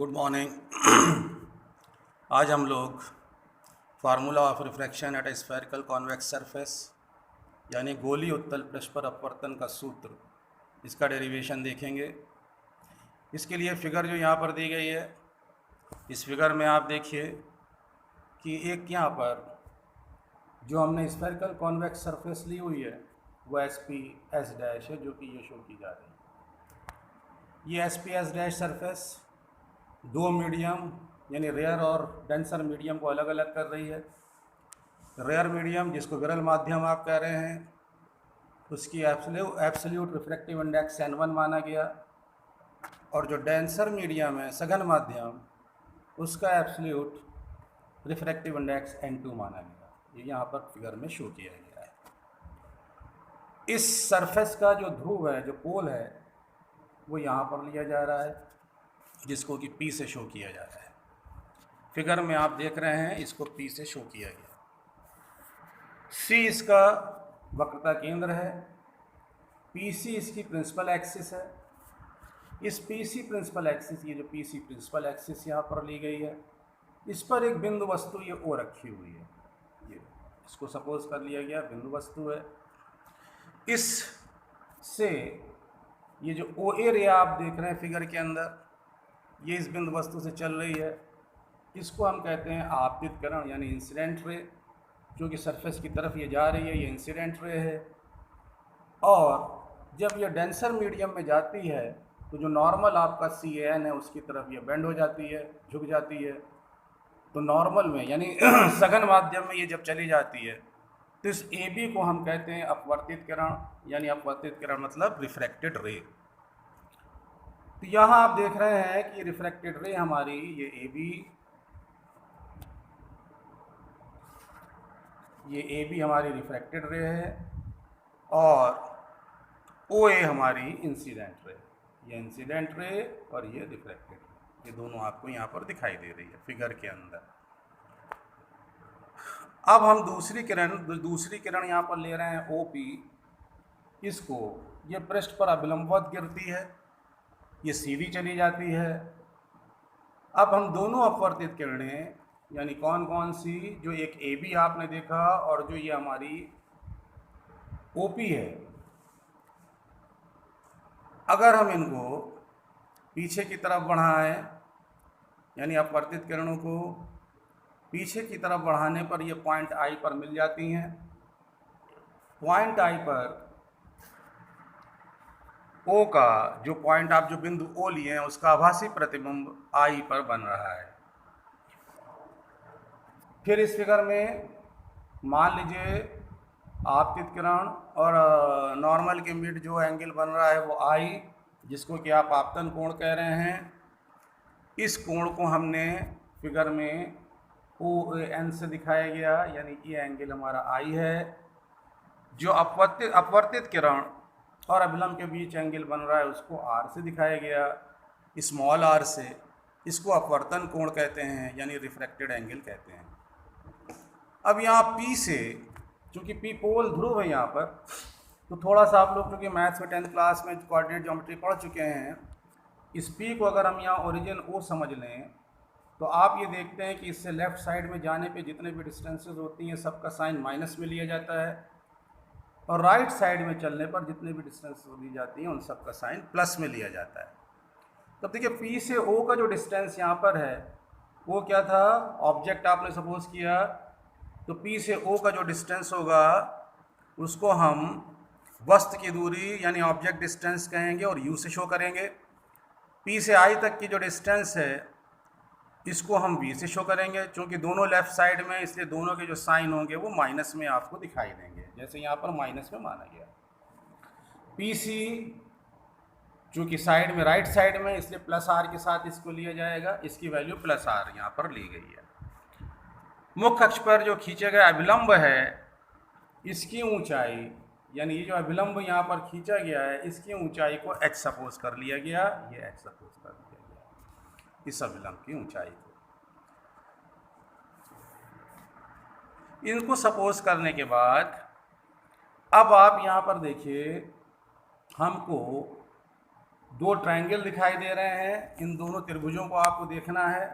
Good morning. आज हम लोग formula of refraction at A spherical convex surface यानी गोली उत्तल पृष्ठ पर अपवर्तन का सूत्र, इसका डेरिवेशन देखेंगे। इसके लिए फ़िगर जो यहाँ पर दी गई है, इस फिगर में आप देखिए कि एक यहाँ पर जो हमने स्फेरिकल कॉन्वेक्स सरफेस ली हुई है वो एस पी एस डैश है, जो कि ये शो की जा रही है। ये S P S dash surface दो मीडियम यानी रेयर और डेंसर मीडियम को अलग अलग कर रही है। रेयर मीडियम, जिसको विरल माध्यम आप कह रहे हैं, उसकी एब्सोल्यूट रिफ्रैक्टिव इंडेक्स N1 माना गया, और जो डेंसर मीडियम है सघन माध्यम, उसका एब्सोल्यूट रिफ्रैक्टिव इंडेक्स N2 माना गया। ये यहाँ पर फिगर में शो किया गया है। इस सरफेस का जो ध्रुव है, जो पोल है, वो यहाँ पर लिया जा रहा है, जिसको कि P से शो किया जा रहा है। फिगर में आप देख रहे हैं, इसको P से शो किया गया। C इसका वक्रता केंद्र है, PC इसकी प्रिंसिपल एक्सिस है। इस PC प्रिंसिपल एक्सिस, ये जो PC प्रिंसिपल एक्सिस यहाँ पर ली गई है, इस पर एक बिंदु वस्तु ये O रखी हुई है। ये इसको सपोज कर लिया गया बिंदु वस्तु है। इस से ये जो OA रे आप देख रहे हैं फिगर के अंदर, ये इस बिंदु वस्तु से चल रही है। इसको हम कहते हैं आपतित किरण यानी इंसिडेंट रे, जो कि सरफेस की तरफ ये जा रही है, ये इंसिडेंट रे है। और जब ये डेंसर मीडियम में जाती है तो जो नॉर्मल आपका CAN है उसकी तरफ ये बेंड हो जाती है, झुक जाती है। तो नॉर्मल में यानी सघन माध्यम में ये जब चली जाती है तो इस AB को हम कहते हैं अपवर्तित किरण, यानी अपवर्तित किरण मतलब रिफ्रैक्टेड रे। तो यहाँ आप देख रहे हैं कि रिफ्रैक्टेड रे हमारी ये AB हमारी रिफ्रैक्टेड रे है, और OA हमारी इंसिडेंट रे। ये इंसिडेंट रे और ये रिफ्रैक्टेड रे, ये दोनों आपको यहाँ पर दिखाई दे रही है फिगर के अंदर। अब हम दूसरी किरण यहाँ पर ले रहे हैं OP। इसको ये पृष्ठ पर अभिलंबवत गिरती है, ये सीधी चली जाती है। अब हम दोनों अपवर्तित किरणें यानी कौन कौन सी, जो एक AB आपने देखा और जो ये हमारी OP है, अगर हम इनको पीछे की तरफ बढ़ाएं, यानी अपवर्तित किरणों को पीछे की तरफ बढ़ाने पर ये पॉइंट I पर मिल जाती हैं। पॉइंट I पर O का जो पॉइंट, आप जो बिंदु O लिए हैं, उसका आभासी प्रतिबिंब I पर बन रहा है। फिर इस फिगर में मान लीजिए आपतित किरण और नॉर्मल के मिड जो एंगल बन रहा है वो I, जिसको कि आप आपतन कोण कह रहे हैं। इस कोण को हमने फिगर में OAN से दिखाया गया, यानी ये एंगल हमारा I है। जो अपवर्तित किरण और अभिलंब के बीच एंगल बन रहा है उसको R से दिखाया गया, स्मॉल r से। इसको अपवर्तन कोण कहते हैं, यानी रिफ्रैक्टेड एंगल कहते हैं। अब यहाँ P से, चूँकि P पोल ध्रुव है यहाँ पर, तो थोड़ा सा आप लोग चूँकि मैथ्स में 10th क्लास में कोऑर्डिनेट ज्योमेट्री पढ़ चुके हैं, इस P को अगर हम यहाँ ओरिजिन O समझ लें तो आप ये देखते हैं कि इससे लेफ़्ट साइड में जाने पे जितने भी डिस्टेंसेस होती हैं सबका साइन माइनस में लिया जाता है, और राइट साइड में चलने पर जितने भी डिस्टेंसेस दी जाती हैं उन सबका साइन प्लस में लिया जाता है। तब देखिए P से O का जो डिस्टेंस यहाँ पर है वो क्या था, ऑब्जेक्ट आपने सपोज किया, तो P से O का जो डिस्टेंस होगा उसको हम वस्तु की दूरी यानी ऑब्जेक्ट डिस्टेंस कहेंगे और U से शो करेंगे। P से I तक की जो डिस्टेंस है इसको हम V से शो करेंगे, क्योंकि दोनों लेफ़्ट साइड में, इसलिए दोनों के जो साइन होंगे वो माइनस में आपको दिखाई देंगे, जैसे यहाँ पर माइनस में माना गया। PC चूँकि साइड में, राइट साइड में, इसलिए प्लस R के साथ इसको लिया जाएगा, इसकी वैल्यू प्लस R यहाँ पर ली गई है। मुख्य अक्ष पर जो खींचे गए अभिलंब है, इसकी ऊंचाई, यानी ये जो अभिलंब यहाँ पर खींचा गया है, इसकी ऊंचाई को h सपोज कर लिया गया, ये h सपोज कर लिया गया इस अभिलंब की ऊंचाई को। इनको सपोज करने के बाद अब आप यहाँ पर देखिए, हमको दो ट्रायंगल दिखाई दे रहे हैं, इन दोनों त्रिभुजों को आपको देखना है।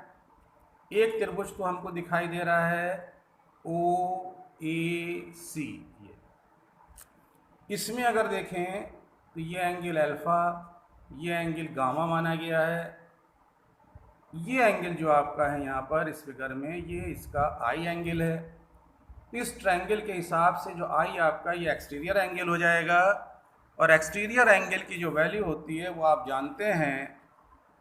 एक त्रिभुज तो हमको दिखाई दे रहा है OAC, इसमें अगर देखें तो ये एंगल अल्फा, ये एंगल गामा माना गया है। ये एंगल जो आपका है यहाँ पर इस फिगर में, ये इसका आई एंगल है। इस ट्रायंगल के हिसाब से जो आई आपका ये एक्सटीरियर एंगल हो जाएगा, और एक्सटीरियर एंगल की जो वैल्यू होती है वो आप जानते हैं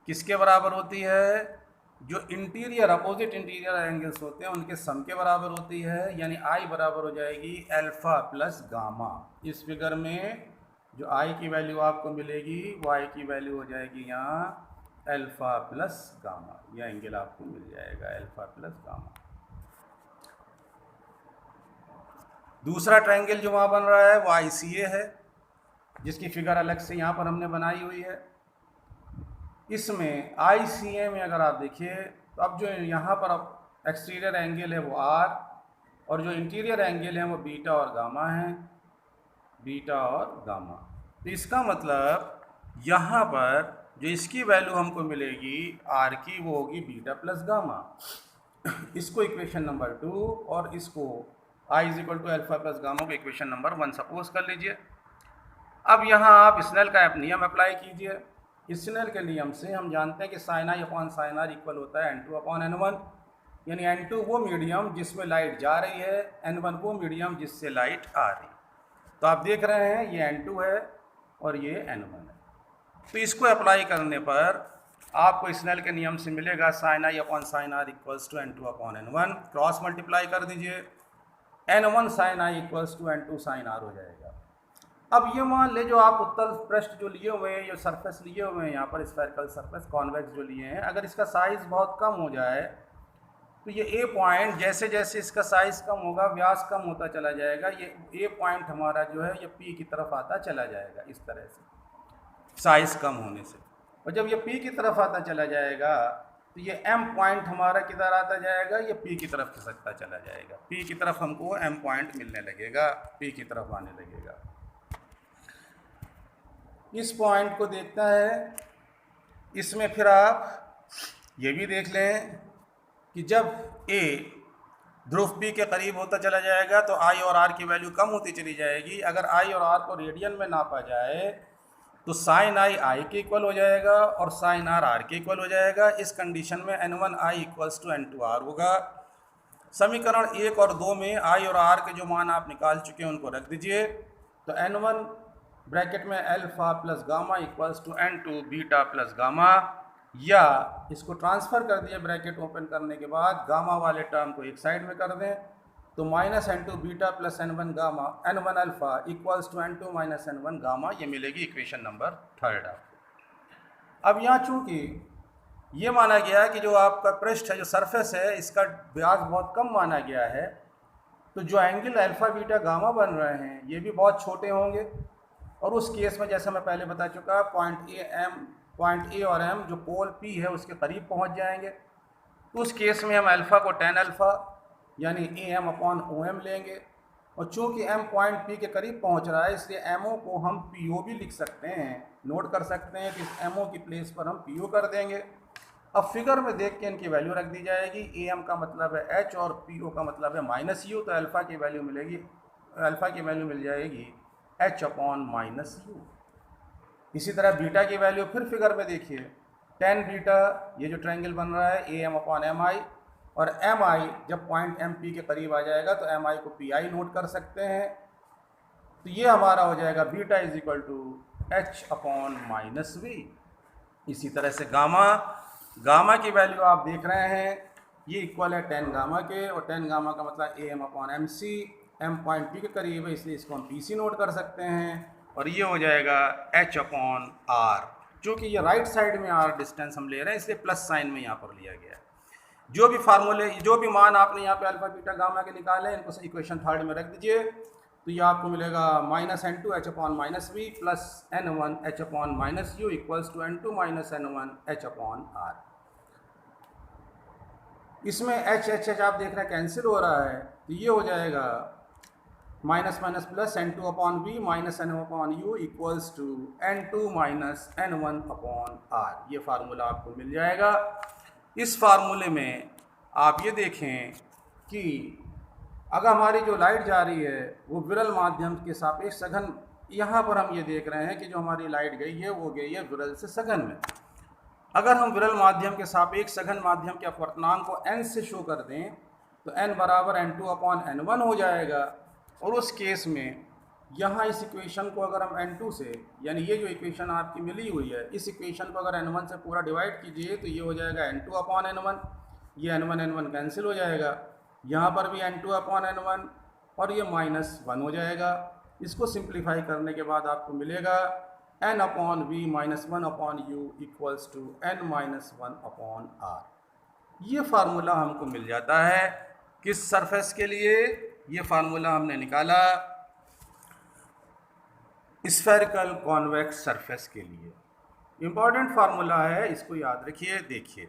किसके बराबर होती है, जो इंटीरियर अपोजिट इंटीरियर एंगल्स होते हैं उनके सम के बराबर होती है। यानी आई बराबर हो जाएगी अल्फा प्लस गामा। इस फिगर में जो आई की वैल्यू आपको मिलेगी वो आई की वैल्यू हो जाएगी यहाँ अल्फा प्लस गामा। यह एंगल आपको मिल जाएगा अल्फा प्लस गामा। दूसरा ट्रायंगल जो वहाँ बन रहा है वो ICA है, जिसकी फिगर अलग से यहाँ पर हमने बनाई हुई है। इसमें ICA में अगर आप देखिए तो अब जो यहाँ पर अब एक्सटीरियर एंगल है वो R, और जो इंटीरियर एंगल है वो बीटा और गामा है, बीटा और गामा। तो इसका मतलब यहाँ पर जो इसकी वैल्यू हमको मिलेगी R की, वो होगी बीटा प्लस गामा। इसको इक्वेशन नंबर 2 और इसको I is equal to alpha plus gamma को इक्वेशन नंबर 1 सपोज कर लीजिए। अब यहाँ आप स्नेल का नियम अप्लाई कीजिए। स्नेल के नियम से हम जानते हैं कि sine i upon sine r equal होता है N2 अपॉन N1, यानी N2 वो मीडियम जिसमें लाइट जा रही है, N1 वो मीडियम जिससे लाइट आ रही है। तो आप देख रहे हैं ये N2 है और ये N1 है। तो इसको अप्लाई करने पर आपको स्नेल के नियम से मिलेगा sine i upon sine r equals to N2 upon N1। Cross multiply कर दीजिए, N1 sine i equals to N2 sine r हो जाएगा। अब ये मान ले जो आप उत्तल पृष्ठ जो लिए हुए हैं, जो सरफेस लिए हुए हैं यहाँ पर स्फेरिकल सरफेस कॉन्वेक्स जो लिए हैं, अगर इसका साइज़ बहुत कम हो जाए तो ये ए पॉइंट जैसे जैसे इसका साइज़ कम होगा व्यास कम होता चला जाएगा। ये ए पॉइंट हमारा जो है ये पी की तरफ आता चला जाएगा इस तरह से साइज़ कम होने से। और जब ये पी की तरफ आता चला जाएगा तो ये एम पॉइंट हमारा किधर आता जाएगा, ये पी की तरफ खिसकता चला जाएगा। पी की तरफ हमको एम पॉइंट मिलने लगेगा, पी की तरफ आने लगेगा। इस पॉइंट को देखता है। इसमें फिर आप ये भी देख लें कि जब ए ध्रुव पी के करीब होता चला जाएगा तो आई और आर की वैल्यू कम होती चली जाएगी। अगर आई और आर को रेडियन में नापा जाए तो साइन आई के इक्वल हो जाएगा और साइन आर के इक्वल हो जाएगा। इस कंडीशन में N1 I equals to N2 are होगा। समीकरण 1 और 2 में आई और आर के जो मान आप निकाल चुके हैं उनको रख दीजिए। तो N1 ब्रैकेट में alpha plus gamma equals to N2 beta plus gamma, या इसको ट्रांसफ़र कर दिए ब्रैकेट ओपन करने के बाद, गामा वाले टर्म को एक साइड में कर दें तो minus N2 beta plus N1 gamma N1 alpha equals to N2 minus N1 gamma, ये मिलेगी इक्वेशन नंबर 3 आपको। अब यहाँ चूँकि ये माना गया है कि जो आपका पृष्ठ है, जो सरफेस है, इसका व्यास बहुत कम माना गया है, तो जो एंगल अल्फा बीटा गामा बन रहे हैं ये भी बहुत छोटे होंगे। और उस केस में जैसा मैं पहले बता चुका, पॉइंट ए और एम जो पोल पी है उसके करीब पहुंच जाएंगे। तो उस केस में हम अल्फ़ा को tan अल्फ़ा यानी A M upon O M लेंगे। और चूंकि एम पॉइंट पी के करीब पहुंच रहा है इसलिए एम ओ को हम पी ओ भी लिख सकते हैं, नोट कर सकते हैं कि इस एम ओ की प्लेस पर हम पी ओ कर देंगे। अब फिगर में देख के इनकी वैल्यू रख दी जाएगी। ए एम का मतलब है एच और पी ओ का मतलब है माइनस यू, तो अल्फ़ा की वैल्यू मिलेगी, अल्फ़ा की वैल्यू मिल जाएगी एच अपॉन माइनस यू। इसी तरह बीटा की वैल्यू फिर फिगर में देखिए, tan बीटा ये जो ट्रायंगल बन रहा है ए एम अपॉन एम आई, और एम आई जब पॉइंट एम पी के करीब आ जाएगा तो एम आई को पी आई नोट कर सकते हैं। तो ये हमारा हो जाएगा beta is equal to h upon minus v. इसी तरह से गामा की वैल्यू आप देख रहे हैं, ये इक्वल है tan गामा के, और tan गामा का मतलब A M upon M C. M point P के करीब है इसलिए इसको हम पी सी नोट कर सकते हैं, और ये हो जाएगा h अपॉन आर। चूँकि ये राइट साइड में आर डिस्टेंस हम ले रहे हैं इसलिए प्लस साइन में यहाँ पर लिया गया है। जो भी फार्मूले, जो भी मान आपने यहाँ पे अल्फा बीटा गामा के निकाले इनको इक्वेशन 3 में रख दीजिए। तो ये आपको मिलेगा minus N2 h upon minus वी plus N1 h upon minus u equals to N2 minus N1 h upon r. इसमें h आप देख रहे हैं कैंसिल हो रहा है, तो ये हो जाएगा minus minus plus n2 upon v minus n upon u equals to n2 minus n1 upon r। ये फार्मूला आपको मिल जाएगा। इस फार्मूले में आप ये देखें कि अगर हमारी जो लाइट जा रही है वो विरल माध्यम के सापेक्ष सघन, यहाँ पर हम ये देख रहे हैं कि जो हमारी लाइट गई है वो गई है विरल से सघन में। अगर हम विरल माध्यम के सापेक्ष सघन माध्यम के अपवर्तनांक को n से शो कर दें तो n बराबर n2 अपॉन n1 हो जाएगा। और उस केस में यहाँ इस इक्वेशन को अगर हम n2 से, यानी ये जो इक्वेशन आपकी मिली हुई है, इस इक्वेशन को अगर n1 से पूरा डिवाइड कीजिए तो ये हो जाएगा n2 अपॉन n1, ये n1 n1 कैंसिल हो जाएगा, यहाँ पर भी n2 अपॉन n1 और ये -1 हो जाएगा। इसको सिंप्लीफाई करने के बाद आपको मिलेगा n upon v minus 1 upon u equals to n minus 1 upon r। ये फार्मूला हमको मिल जाता है किस सरफेस के लिए? ये फार्मूला हमने निकाला स्फेरिकल कॉन्वेक्स सरफेस के लिए। इम्पॉर्टेंट फार्मूला है, इसको याद रखिए। देखिए